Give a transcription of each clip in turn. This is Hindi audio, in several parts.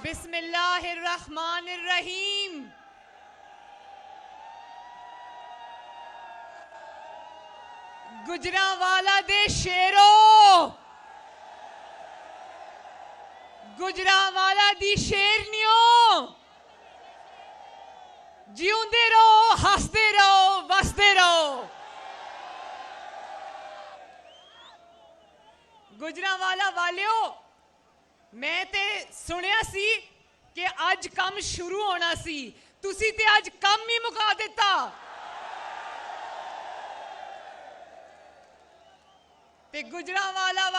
बिस्मिल्लाहिर्रहमानिर्रहीम। गुजरांवाला दे शेरो, गुजरांवाला दी शेरनियों, जिउंदे रहो, हसदे रहो, वसदे रहो। गुजरांवाला वालियो, मैं ते सुनिया सी कि अज काम शुरू होना सी, तुसी ते अज काम ही मुका दिता। ते गुजरांवाला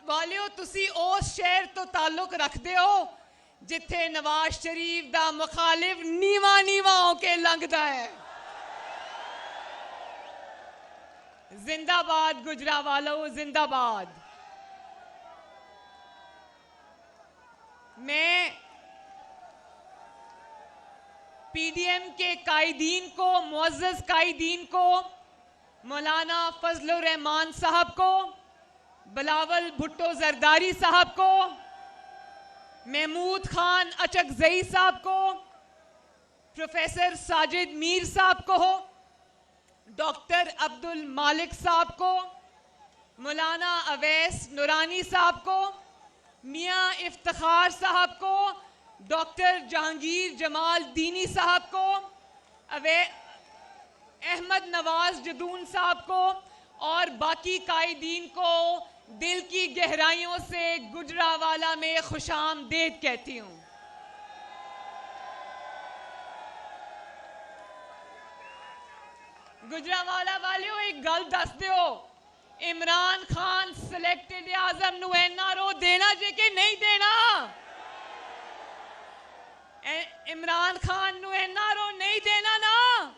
वालियो तुसी उस शहर तो ताल्लुक रखते हो जिथे नवाज शरीफ दा मुखालिफ नीवा नीवा होके लंघदा है। जिंदाबाद गुजरांवालो, जिंदाबाद। मैं पीडीएम के कायदीन को, मुअज़्ज़ज़ कायदीन को, मौलाना फजलुर रहमान साहब को, बिलावल भुट्टो जरदारी साहब को, महमूद खान अचकजई साहब को, प्रोफेसर साजिद मीर साहब को, डॉक्टर अब्दुल मालिक साहब को, मौलाना अवैस नूरानी साहब को, मियाँ इफ्तिखार साहब को, डॉक्टर जहांगीर जमाल दीनी साहब को, अहमद नवाज जदून साहब को और बाकी कायदीन को दिल की गहराइयों से गुजरांवाला में खुशामदीद कहती हूँ। गुजरांवाला वालियों, एक गल दस दो, इमरान खान सिलेक्टेड आजम नू एनआरओ देना जे कि नहीं देना? इमरान खान नू एनआरओ नहीं देना ना?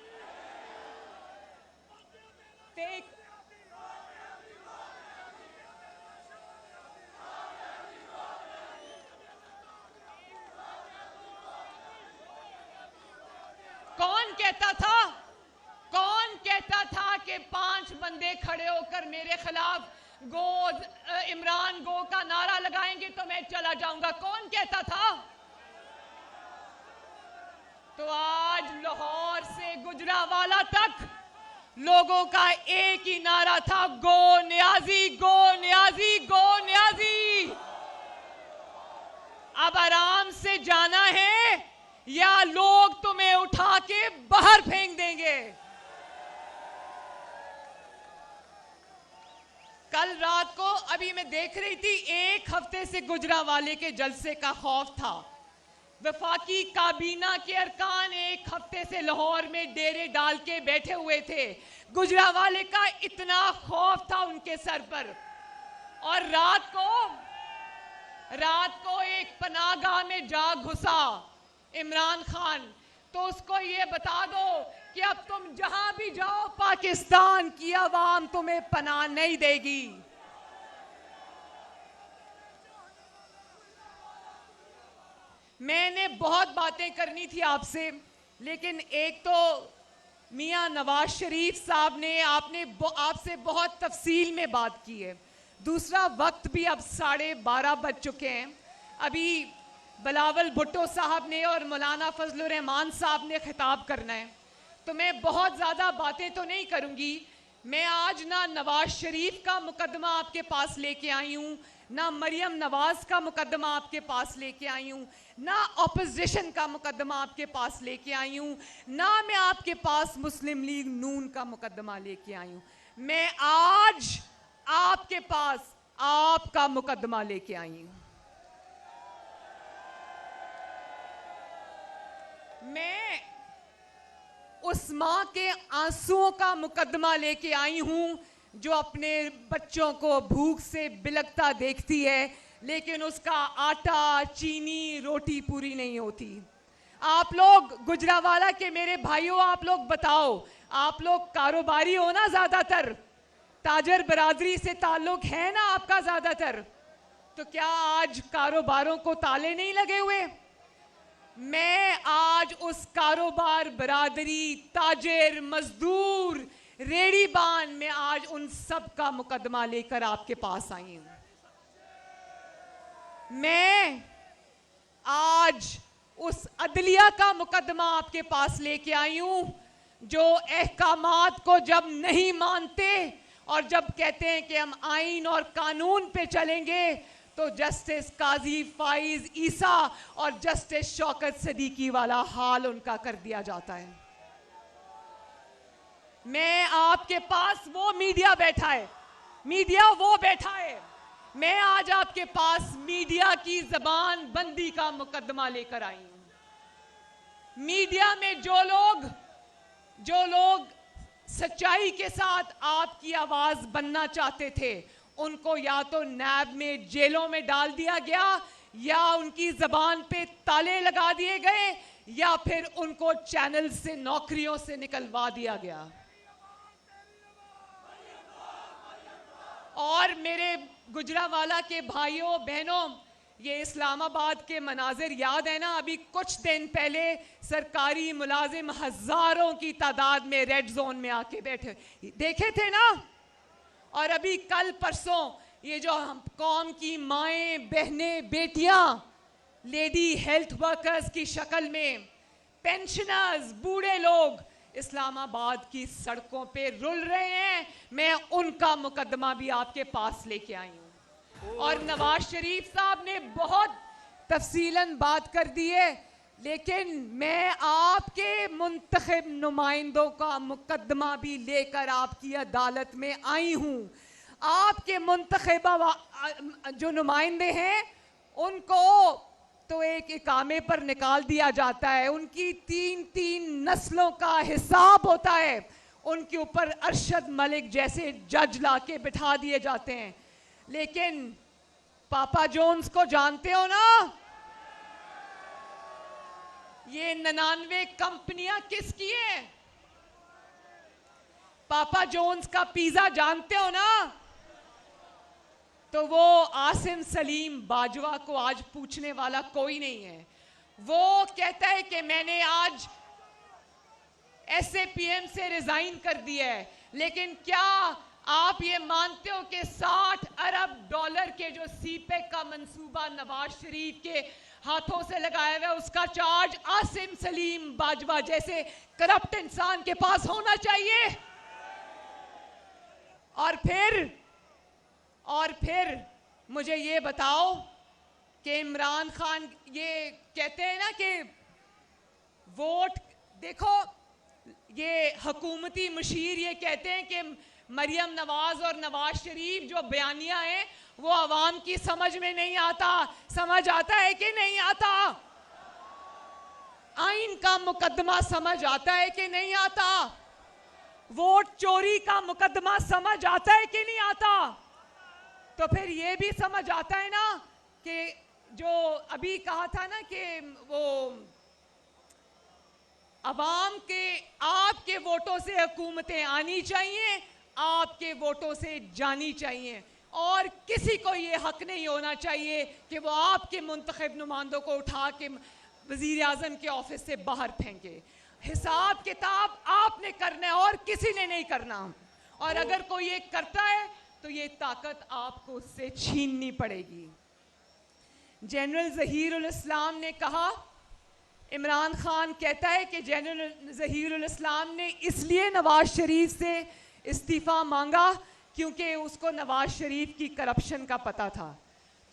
कौन कहता था कि 5 बंदे खड़े होकर मेरे खिलाफ इमरान गो का नारा लगाएंगे तो मैं चला जाऊंगा? कौन कहता था? तो आज लाहौर से गुजरांवाला तक लोगों का एक ही नारा था, गो न्याजी, गो न्याजी, गो न्याजी। अब आराम से जाना है या लोग तुम्हें उठा के बाहर फेंक देंगे। कल रात को अभी मैं देख रही थी, 1 हफ्ते से गुजरांवाले के जलसे का खौफ था। वफाकी काबीना के अरकान 1 हफ्ते से लाहौर में डेरे डाल के बैठे हुए थे। गुजरांवाले का इतना खौफ था उनके सर पर। और रात को एक पनाहगाह में जा घुसा इमरान खान, तो उसको ये बता दो कि अब तुम जहां भी जाओ पाकिस्तान की आवाम तुम्हें पनाह नहीं देगी। मैंने बहुत बातें करनी थी आपसे, लेकिन एक तो मियां नवाज शरीफ साहब ने आपसे बहुत तफसील में बात की है। दूसरा, वक्त भी अब 12:30 बज चुके हैं। अभी बिलावल भुट्टो साहब ने और मौलाना फजलुर रहमान साहब ने खिताब करना है, तो मैं बहुत ज़्यादा बातें तो नहीं करूँगी। मैं आज ना नवाज शरीफ का मुकदमा आपके पास लेके आई हूँ, ना मरियम नवाज का मुकदमा आपके पास लेके आई हूँ, ना अपोजिशन का मुकदमा आपके पास लेके आई हूँ, ना मैं आपके पास मुस्लिम लीग नून का मुकदमा लेके आई हूँ। मैं आज आपके पास आपका मुकदमा लेके आई हूँ। मैं उस माँ के आंसुओं का मुकदमा लेके आई हूं जो अपने बच्चों को भूख से बिलखता देखती है, लेकिन उसका आटा, चीनी, रोटी पूरी नहीं होती। आप लोग गुजरांवाला के मेरे भाइयों, आप लोग बताओ, आप लोग कारोबारी हो ना ज़्यादातर, ताजर बरादरी से ताल्लुक है ना आपका ज़्यादातर, तो क्या आज कारोबारों को ताले नहीं लगे हुए? मैं आज उस कारोबार बरादरी, ताजिर, मजदूर, रेड़ीबान में आज उन सब का मुकदमा लेकर आपके पास आई हूं। मैं आज उस अदलिया का मुकदमा आपके पास लेके आई हूं जो अहकामात को जब नहीं मानते और जब कहते हैं कि हम आइन और कानून पे चलेंगे तो जस्टिस काजी फाइज ईसा और जस्टिस शौकत सदीकी वाला हाल उनका कर दिया जाता है। मैं आपके पास वो मीडिया बैठा है, मीडिया वो बैठा है, मैं आज आपके पास मीडिया की जबान बंदी का मुकदमा लेकर आई हूं। मीडिया में जो लोग सच्चाई के साथ आपकी आवाज बनना चाहते थे उनको या तो नैब में जेलों में डाल दिया गया या उनकी जबान पे ताले लगा दिए गए या फिर उनको चैनल से नौकरियों से निकलवा दिया गया। और मेरे गुजरावाला के भाइयों बहनों, ये इस्लामाबाद के मनाजिर याद है ना? अभी कुछ दिन पहले सरकारी मुलाजिम हजारों की तादाद में रेड जोन में आके बैठे देखे थे ना? और अभी कल परसों ये जो हम कौम की माएं बहनें बेटियां लेडी हेल्थ वर्कर्स की शक्ल में पेंशनर्स बूढ़े लोग इस्लामाबाद की सड़कों पे रुल रहे हैं, मैं उनका मुकदमा भी आपके पास लेके आई हूं। और नवाज शरीफ साहब ने बहुत तफसीलन बात कर दी है, लेकिन मैं आपके मुंतखब नुमाइंदों का मुकदमा भी लेकर आपकी अदालत में आई हूं। आपके मुंतखबा जो नुमाइंदे हैं उनको तो एक इकामे पर निकाल दिया जाता है, उनकी 3-3 नस्लों का हिसाब होता है, उनके ऊपर अरशद मलिक जैसे जज लाके बिठा दिए जाते हैं। लेकिन पापा जोन्स को जानते हो ना? ये 99 कंपनियां किसकी हैं? पापा जोन्स का पिज्जा जानते हो ना? तो वो आसिम सलीम बाजवा को आज पूछने वाला कोई नहीं है। वो कहता है कि मैंने आज SAPM से रिजाइन कर दिया है, लेकिन क्या आप ये मानते हो कि 60 अरब डॉलर के जो सीपेक का मंसूबा नवाज शरीफ के हाथों से लगाया हुआ है उसका चार्ज आसिम सलीम बाजवा जैसे करप्ट इंसान के पास होना चाहिए? और फिर मुझे ये बताओ कि इमरान खान ये कहते हैं ना कि वोट देखो, ये हुकूमती मुशीर ये कहते हैं कि मरियम नवाज और नवाज शरीफ जो बयानिया है वो आवाम की समझ में नहीं आता। समझ आता है कि नहीं आता? आइन का मुकदमा समझ आता है कि नहीं आता? वोट चोरी का मुकदमा समझ आता है कि नहीं आता? तो फिर ये भी समझ आता है ना कि जो अभी कहा था ना कि वो अवाम के आपके वोटों से हुकूमतें आनी चाहिए, आपके वोटों से जानी चाहिए, और किसी को ये हक नहीं होना चाहिए कि वो आपके मुंतखब नुमाइंदों को उठा के वजीर आजम के ऑफिस से बाहर फेंके। हिसाब किताब आपने करना है और किसी ने नहीं करना। और अगर कोई ये करता है तो ये ताकत आपको उससे छीननी पड़ेगी। जनरल ज़हीरुल इस्लाम ने कहा, इमरान खान कहता है कि जनरल ज़हीरुल इस्लाम ने इसलिए नवाज शरीफ से इस्तीफ़ा मांगा क्योंकि उसको नवाज शरीफ की करप्शन का पता था।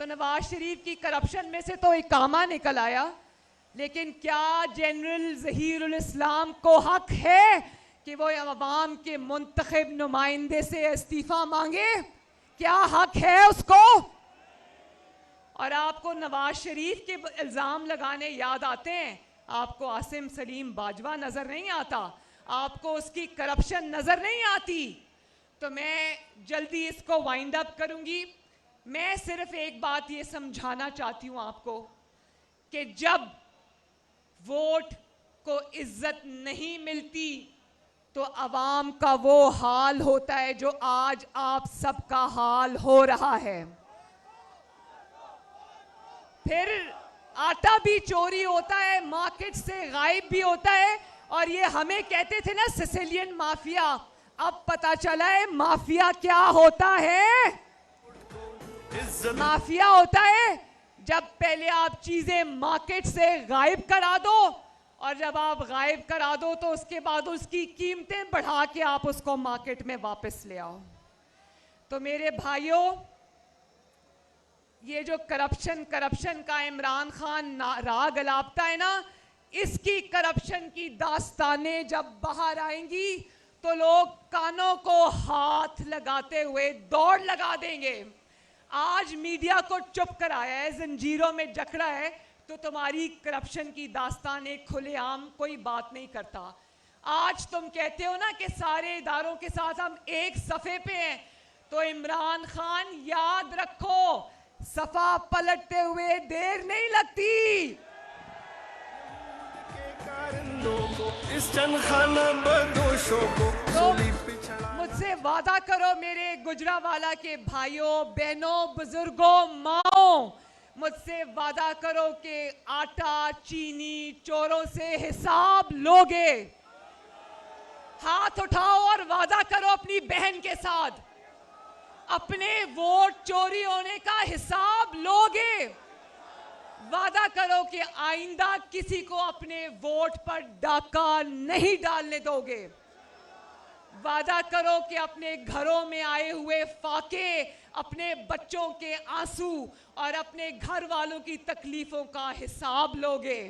तो नवाज शरीफ की करप्शन में से तो इकामा निकल आया, लेकिन क्या जनरल ज़हीरुल इस्लाम को हक है कि वो अवाम के मुंतखब नुमाइंदे से इस्तीफा मांगे? क्या हक है उसको? और आपको नवाज शरीफ के इल्जाम लगाने याद आते हैं, आपको आसिम सलीम बाजवा नजर नहीं आता, आपको उसकी करप्शन नजर नहीं आती। तो मैं जल्दी इसको वाइंड अप करूंगी। मैं सिर्फ एक बात ये समझाना चाहती हूं आपको कि जब वोट को इज्जत नहीं मिलती तो अवाम का वो हाल होता है जो आज आप सबका हाल हो रहा है। फिर आटा भी चोरी होता है, मार्केट से गायब भी होता है। और ये हमें कहते थे ना सिसिलियन माफिया, अब पता चला है माफिया क्या होता है। माफिया होता है जब पहले आप चीजें मार्केट से गायब करा दो और जब आप गायब करा दो तो उसके बाद उसकी कीमतें बढ़ा के आप उसको मार्केट में वापस ले आओ। तो मेरे भाइयों, ये जो करप्शन का इमरान खान राग अलापता है ना, इसकी करप्शन की दास्तानें जब बाहर आएंगी तो लोग कानों को हाथ लगाते हुए दौड़ लगा देंगे। आज मीडिया को चुप कराया है, जंजीरों में जकड़ा है, तो तुम्हारी करप्शन की दास्तानें खुलेआम कोई बात नहीं करता। आज तुम कहते हो ना कि सारे इदारों के साथ हम एक सफ़े पे हैं, तो इमरान खान याद रखो, सफा पलटते हुए देर नहीं लगती। तो मुझसे वादा करो मेरे गुजरावाला के भाइयों, बहनों, बुजुर्गों, माओ, मुझसे वादा करो कि आटा चीनी चोरों से हिसाब लोगे। हाथ उठाओ और वादा करो अपनी बहन के साथ, अपने वोट चोरी होने का हिसाब लोगे। वादा करो कि आइंदा किसी को अपने वोट पर डाका नहीं डालने दोगे। वादा करो कि अपने घरों में आए हुए फाके, अपने बच्चों के आंसू और अपने घर वालों की तकलीफों का हिसाब लोगे।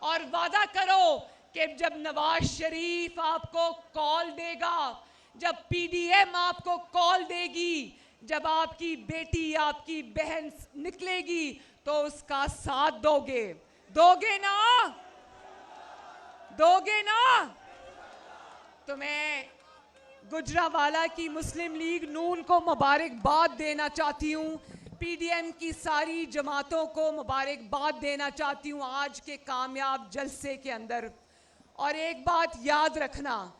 और वादा करो कि जब नवाज शरीफ आपको कॉल देगा, जब पीडीएम आपको कॉल देगी, जब आपकी बेटी, आपकी बहन निकलेगी, तो उसका साथ दोगे। दोगे ना? दोगे ना? तो मैं गुजरावाला की मुस्लिम लीग नून को मुबारकबाद देना चाहती हूँ, पीडीएम की सारी जमातों को मुबारकबाद देना चाहती हूँ आज के कामयाब जलसे के अंदर। और एक बात याद रखना,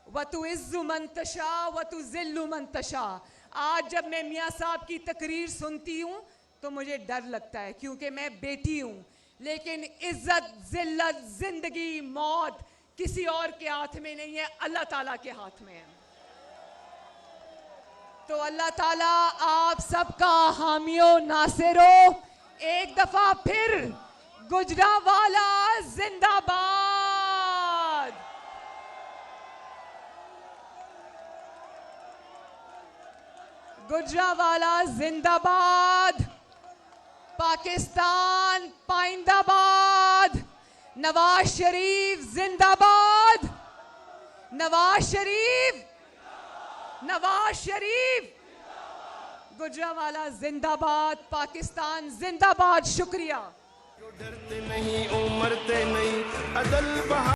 वतुइज़्ज़ु मन तशा वतुज़िल्लु मन तशा। आज जब मैं मियाँ साहब की तकरीर सुनती हूँ तो मुझे डर लगता है, क्योंकि मैं बेटी हूँ, लेकिन इज्जत, जिल्लत, जिंदगी, मौत किसी और के हाथ में नहीं है, अल्लाह ताला के हाथ में है। तो अल्लाह ताला आप सबका हामियो नासिरो। एक दफा फिर गुजरावाला जिंदाबाद। गुजरावाला जिंदाबाद। पाकिस्तान पाइंदाबाद। नवाज शरीफ जिंदाबाद। नवाज शरीफ, नवाज शरीफ, गुजरावाला जिंदाबाद, पाकिस्तान जिंदाबाद। शुक्रिया। डरते नहीं, उमरते नहीं, अदल